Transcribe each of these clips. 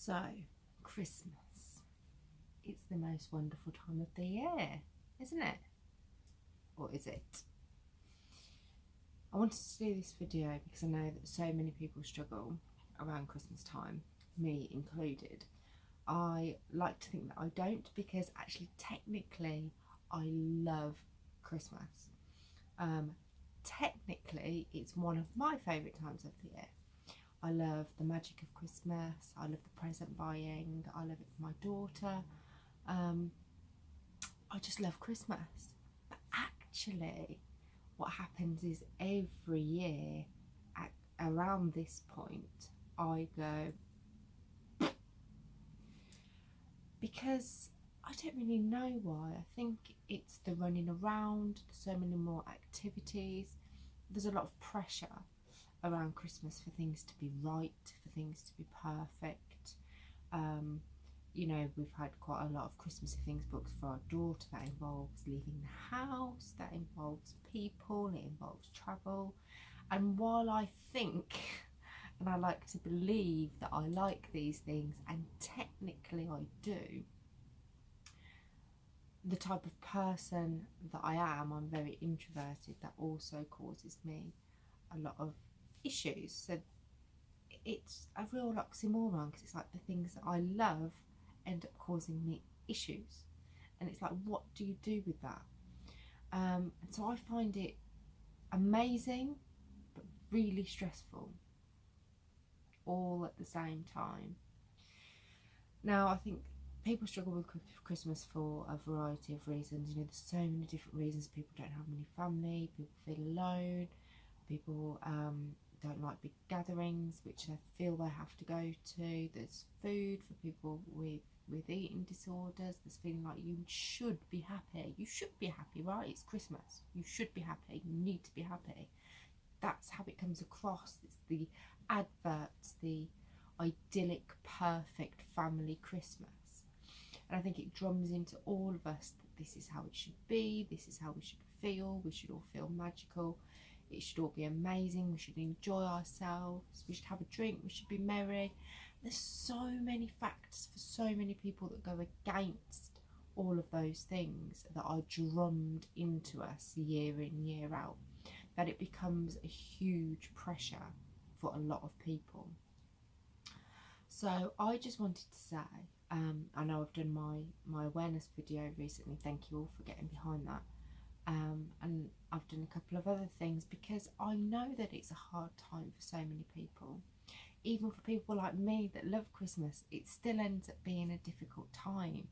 So, Christmas. It's the most wonderful time of the year, isn't it? Or is it? I wanted to do this video because I know that so many people struggle around Christmas time, me included. I like to think that I don't, because actually technically I love Christmas. Technically it's one of my favourite times of the year. I love the magic of Christmas, I love the present buying, I love it for my daughter. I just love Christmas. But actually what happens is every year around this point I go, because I don't really know why. I think it's the running around, there's so many more activities, there's a lot of pressure around Christmas for things to be right, for things to be perfect. You know, we've had quite a lot of Christmassy things booked for our daughter that involves leaving the house, that involves people, it involves travel. And while I think and I like to believe that I like these things, and technically I do, the type of person that I am, I'm very introverted, that also causes me a lot of issues. So it's a real oxymoron, because it's like the things that I love end up causing me issues, and it's like, what do you do with that? And so I find it amazing but really stressful all at the same time. Now I think people struggle with Christmas for a variety of reasons. You know, there's so many different reasons. People don't have many family, people feel alone, people don't like big gatherings which they feel they have to go to. There's food for people with eating disorders. There's feeling like you should be happy. You should be happy, right? It's Christmas. You should be happy. You need to be happy. That's how it comes across. It's the adverts, the idyllic, perfect family Christmas. And I think it drums into all of us that this is how it should be, this is how we should feel, we should all feel magical, it should all be amazing, we should enjoy ourselves, we should have a drink, we should be merry. There's so many factors for so many people that go against all of those things that are drummed into us year in, year out, that it becomes a huge pressure for a lot of people. So I just wanted to say, I know I've done my awareness video recently, thank you all for getting behind that, and I've done a couple of other things, because I know that it's a hard time for so many people. Even for people like me that love Christmas, it still ends up being a difficult time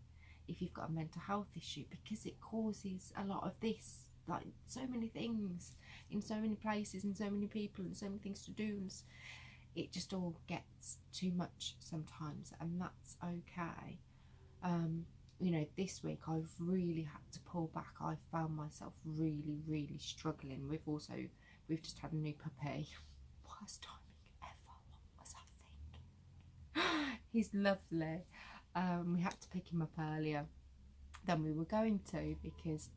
if you've got a mental health issue, because it causes a lot of this, like so many things in so many places and so many people and so many things to do, and it just all gets too much sometimes, and that's okay. You know, this week I've really had to pull back. I found myself really struggling. We've just had a new puppy. Worst timing ever. What was I thinking? He's lovely. We had to pick him up earlier than we were going to, because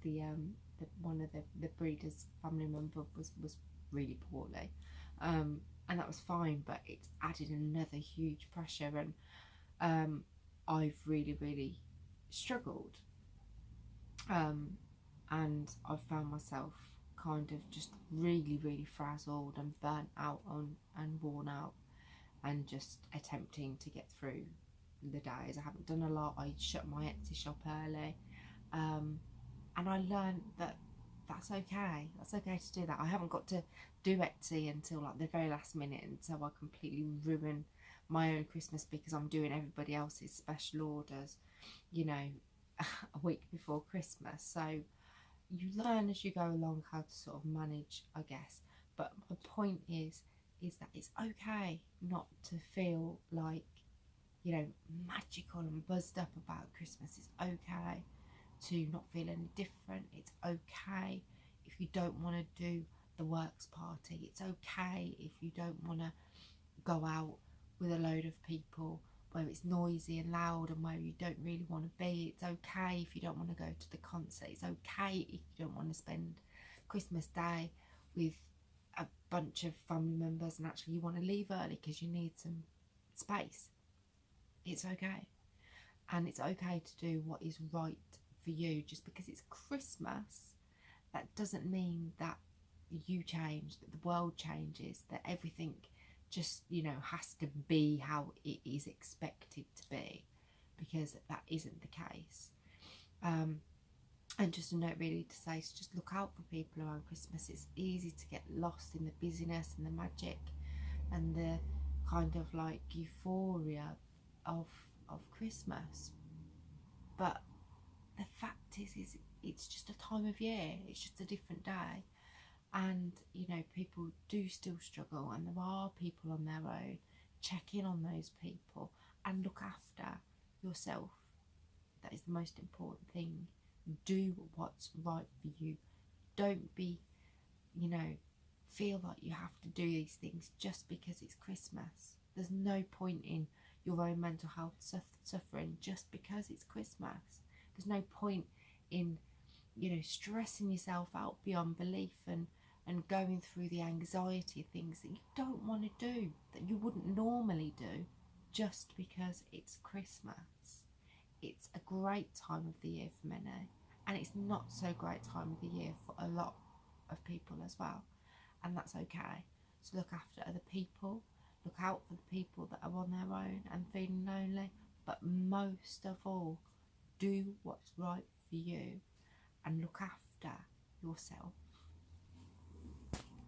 one of the breeder's family member was really poorly. And that was fine, but it's added another huge pressure, and I've really struggled, and I've found myself kind of just really frazzled and burnt out and worn out, and just attempting to get through the days. I haven't done a lot. I shut my Etsy shop early, and I learned that that's okay. That's okay to do that. I haven't got to do Etsy until like the very last minute, and so I completely ruin my own Christmas because I'm doing everybody else's special orders, you know, a week before Christmas. So you learn as you go along how to sort of manage, I guess. But my point is that it's okay not to feel like, you know, magical and buzzed up about Christmas. It's okay to not feel any different. It's okay if you don't want to do the works party. It's okay if you don't want to go out with a load of people where it's noisy and loud and where you don't really want to be. It's okay if you don't want to go to the concert. It's okay if you don't want to spend Christmas Day with a bunch of family members and actually you want to leave early because you need some space. It's okay. And it's okay to do what is right for you. Just because it's Christmas, that doesn't mean that you change, that the world changes, that everything just, you know, has to be how it is expected to be, because that isn't the case. And just a note really to say to just look out for people around Christmas. It's easy to get lost in the busyness and the magic and the kind of like euphoria of Christmas. But the fact is it's just a time of year, it's just a different day. And you know, people do still struggle, and there are people on their own. Check in on those people and look after yourself. That is the most important thing. Do what's right for you. Don't be, you know, feel like you have to do these things just because it's Christmas. There's no point in your own mental health suffering just because it's Christmas. There's no point in, you know, stressing yourself out beyond belief and going through the anxiety of things that you don't want to do, that you wouldn't normally do, just because it's Christmas. It's a great time of the year for many, and it's not so great time of the year for a lot of people as well, and that's okay. So look after other people, look out for the people that are on their own and feeling lonely, but most of all, do what's right for you and look after yourself.